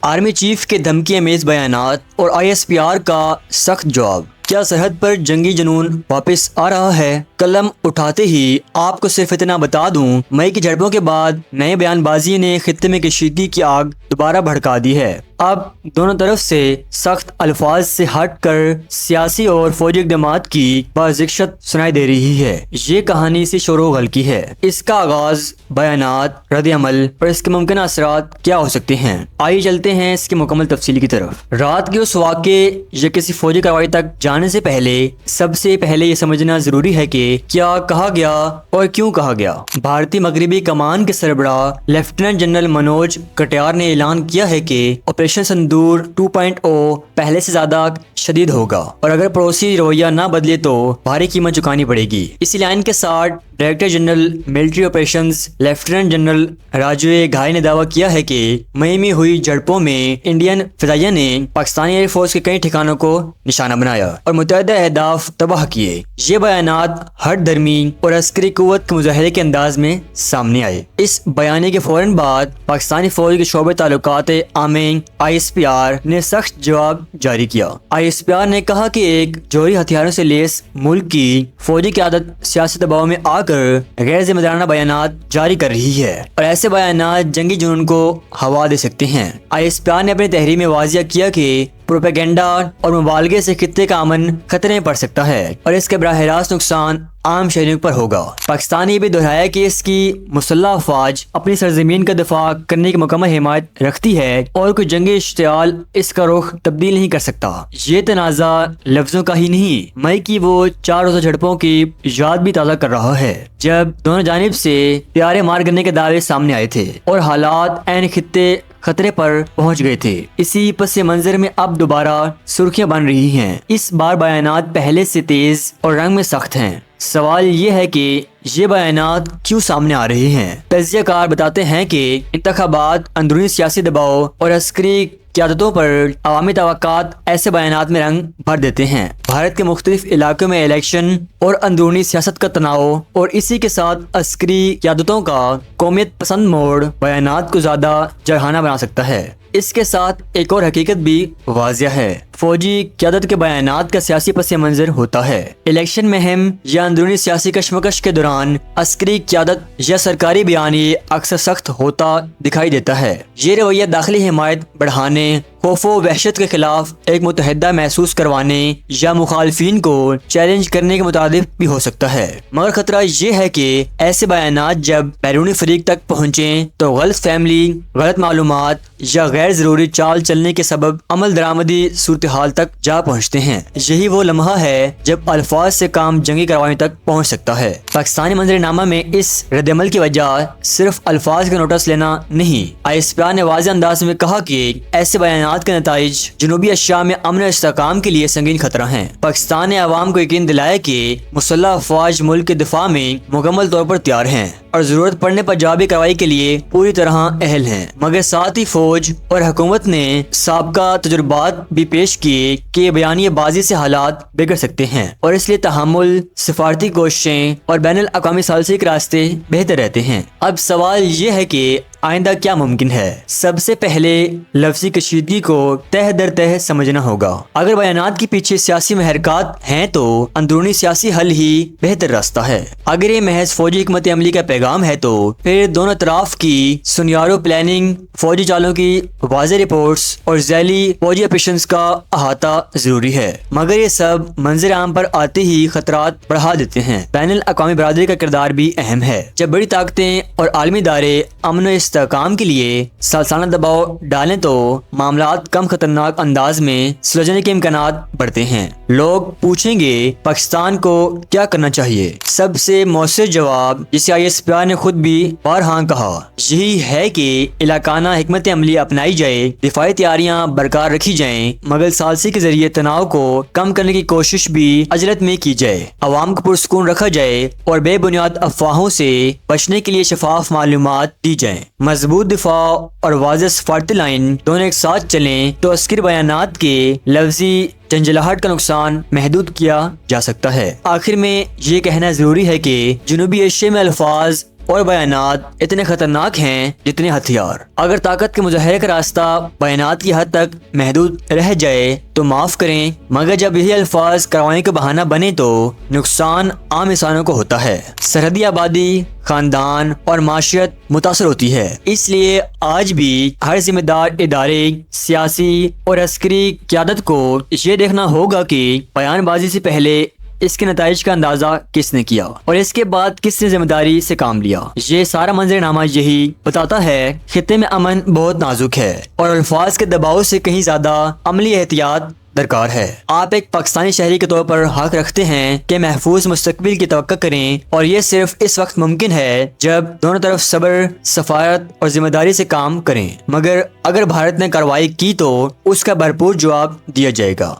Army chief کے دھمکی آمیز بیانات اور ISPR کا سخت جواب۔ کیا سرحد پر جنگی جنون واپس آ رہا ہے؟ قلم اٹھاتے ہی آپ کو صرف اتنا بتا دوں، مئی کی جھڑپوں کے بعد نئے بیان بازی نے خطے میں کشیدگی کی آگ دوبارہ بھڑکا دی ہے۔ اب دونوں طرف سے سخت الفاظ سے ہٹ کر سیاسی اور فوجی اقدامات کی بازگشت سنائی دے رہی ہے۔ یہ کہانی اسی شور و غل کی ہے۔ اس کا آغاز، بیانات، رد عمل اور اس کے ممکنہ اثرات کیا ہو سکتے ہیں۔ آئیے چلتے ہیں اس کی مکمل تفصیل کی طرف۔ رات کے اس واقعے یا کسی فوجی کارروائی تک جانے سے پہلے سب سے پہلے یہ سمجھنا ضروری ہے کہ کیا کہا گیا اور کیوں کہا گیا۔ بھارتی مغربی کمان کے سربراہ لیفٹیننٹ جنرل منوج کٹیار نے اعلان کیا ہے کہ آپریشن سندور 2.0 پہلے سے زیادہ شدید ہوگا اور اگر پڑوسی رویہ نہ بدلے تو بھاری قیمت چکانی پڑے گی۔ اسی لائن کے ساتھ director general military operations lieutenant general Raju Ghai نے دعویٰ کیا ہے کہ مئی میں ہوئی جھڑپوں میں انڈین فضائیہ نے پاکستانی ایئر فورس کے کئی ٹھکانوں کو نشانہ بنایا اور متعدد اہداف تباہ کیے۔ یہ بیانات ہٹ دھرمی اور عسکری قوت کے مظاہرے کے انداز میں سامنے آئے۔ اس بیانیے کے فوراً بعد پاکستانی فوج کے شعبہ تعلقات عامہ ISPR نے سخت جواب جاری کیا۔ ISPR نے کہا کہ ایک جوہری ہتھیاروں سے لیس ملک کی فوجی قیادت سیاسی دباؤ میں آ کر غیر ذمہ دارانہ بیانات جاری کر رہی ہے اور ایسے بیانات جنگی جنون کو ہوا دے سکتے ہیں۔ ISPR نے اپنی تحریر میں واضح کیا کہ پروپیگنڈا اور مبالغے سے خطے کا امن خطرے میں پڑ سکتا ہے اور اس کے براہ راست نقصان عام شہریوں پر ہوگا۔ پاکستان نے بھی دہرایا کہ اس کی مسلح افواج اپنی سرزمین کا دفاع کرنے کی مکمل حمایت رکھتی ہے اور کوئی جنگی اشتعال اس کا رخ تبدیل نہیں کر سکتا۔ یہ تنازع لفظوں کا ہی نہیں، مئی کی وہ 4 روزہ جھڑپوں کی یاد بھی تازہ کر رہا ہے جب دونوں جانب سے پیارے مار گرنے کے دعوے سامنے آئے تھے اور حالات عین خطے خطرے پر پہنچ گئے تھے۔ اسی پس منظر میں اب دوبارہ سرخیاں بن رہی ہیں۔ اس بار بیانات پہلے سے تیز اور رنگ میں سخت ہیں۔ سوال یہ ہے کہ یہ بیانات کیوں سامنے آ رہے ہیں؟ تجزیہ کار بتاتے ہیں کہ انتخابات، اندرونی سیاسی دباؤ اور عسکری قیادتوں پر عوامی توقعات ایسے بیانات میں رنگ بھر دیتے ہیں۔ بھارت کے مختلف علاقوں میں الیکشن اور اندرونی سیاست کا تناؤ اور اسی کے ساتھ عسکری قیادتوں کا قومیت پسند موڑ بیانات کو زیادہ جرحانہ بنا سکتا ہے۔ اس کے ساتھ ایک اور حقیقت بھی واضح ہے، فوجی قیادت کے بیانات کا سیاسی پس منظر ہوتا ہے۔ الیکشن مہم یا اندرونی سیاسی کشمکش کے دوران عسکری قیادت یا سرکاری بیانیے اکثر سخت ہوتا دکھائی دیتا ہے۔ یہ رویہ داخلی حمایت بڑھانے، خوف و وحشت کے خلاف ایک متحدہ محسوس کروانے یا مخالفین کو چیلنج کرنے کے مترادف بھی ہو سکتا ہے، مگر خطرہ یہ ہے کہ ایسے بیانات جب بیرونی فریق تک پہنچیں تو غلط فہمی، غلط معلومات یا غیر ضروری چال چلنے کے سبب عمل درآمدی صورتحال تک جا پہنچتے ہیں۔ یہی وہ لمحہ ہے جب الفاظ سے کام جنگی کارروائی تک پہنچ سکتا ہے۔ پاکستانی منظرنامہ میں اس رد عمل کی وجہ صرف الفاظ کا نوٹس لینا نہیں۔ ISPR نے واضح انداز میں کہا کہ ایسے بیانات کے نتائج جنوبی ایشیا میں امن و استحکام کے لیے سنگین خطرہ ہیں۔ پاکستان نے عوام کو یقین دلایا کہ مسلح افواج ملک کے دفاع میں مکمل طور پر تیار ہیں اور ضرورت پڑنے پر جوابی کارروائی کے لیے پوری طرح اہل ہیں، مگر ساتھ ہی فوج اور حکومت نے سابقہ تجربات بھی پیش کیے کہ بیانیہ بازی سے حالات بگڑ سکتے ہیں اور اس لیے تحمل، سفارتی کوششیں اور بین الاقوامی ثالثی کے راستے بہتر رہتے ہیں۔ اب سوال یہ ہے کہ آئندہ کیا ممکن ہے؟ سب سے پہلے لفظی کشیدگی کو تہ در تہ سمجھنا ہوگا۔ اگر بیانات کے پیچھے سیاسی محرکات ہیں تو اندرونی سیاسی حل ہی بہتر راستہ ہے۔ اگر یہ محض فوجی حکمت عملی کا پیغام ہے تو پھر دونوں اطراف کی سنیارو پلاننگ، فوجی چالوں کی واضح رپورٹس اور ذیلی فوجی آپریشنز کا احاطہ ضروری ہے، مگر یہ سب منظر عام پر آتے ہی خطرات بڑھا دیتے ہیں۔ بین الاقوامی برادری کا کردار بھی اہم ہے۔ جب بڑی طاقتیں اور عالمی ادارے امن و استحکام کے لیے سالانہ دباؤ ڈالیں تو معاملات کم خطرناک انداز میں سلجھنے کے امکانات بڑھتے ہیں۔ لوگ پوچھیں گے پاکستان کو کیا کرنا چاہیے؟ سب سے مؤثر جواب، جسے ISPR نے خود بھی بارہا کہا، یہی ہے کہ علاقانہ حکمت عملی اپنائی جائے، دفاعی تیاریاں برقرار رکھی جائیں، مگر ثالثی کے ذریعے تناؤ کو کم کرنے کی کوشش بھی اجلت میں کی جائے، عوام کو پرسکون رکھا جائے اور بے بنیاد افواہوں سے بچنے کے لیے شفاف معلومات دی جائیں۔ مضبوط دفاع اور واضح سفارتی لائن دونوں ایک ساتھ چلیں تو عسکری بیانات کے لفظی جنجلاہٹ کا نقصان محدود کیا جا سکتا ہے۔ آخر میں یہ کہنا ضروری ہے کہ جنوبی ایشیا میں الفاظ اور بیانات اتنے خطرناک ہیں جتنے ہتھیار۔ اگر طاقت کے مظاہرے کا راستہ بیانات کی حد تک محدود رہ جائے تو معاف کریں، مگر جب یہی الفاظ کروانے کا بہانہ بنے تو نقصان عام انسانوں کو ہوتا ہے۔ سرحدی آبادی، خاندان اور معاشرت متاثر ہوتی ہے۔ اس لیے آج بھی ہر ذمہ دار ادارے، سیاسی اور عسکری قیادت کو یہ دیکھنا ہوگا کہ بیان بازی سے پہلے اس کے نتائج کا اندازہ کس نے کیا اور اس کے بعد کس نے ذمہ داری سے کام لیا۔ یہ سارا منظرنامہ یہی بتاتا ہے خطے میں امن بہت نازک ہے اور الفاظ کے دباؤ سے کہیں زیادہ عملی احتیاط درکار ہے۔ آپ ایک پاکستانی شہری کے طور پر حق رکھتے ہیں کہ محفوظ مستقبل کی توقع کریں، اور یہ صرف اس وقت ممکن ہے جب دونوں طرف صبر، سفارت اور ذمہ داری سے کام کریں۔ مگر اگر بھارت نے کارروائی کی تو اس کا بھرپور جواب دیا جائے گا۔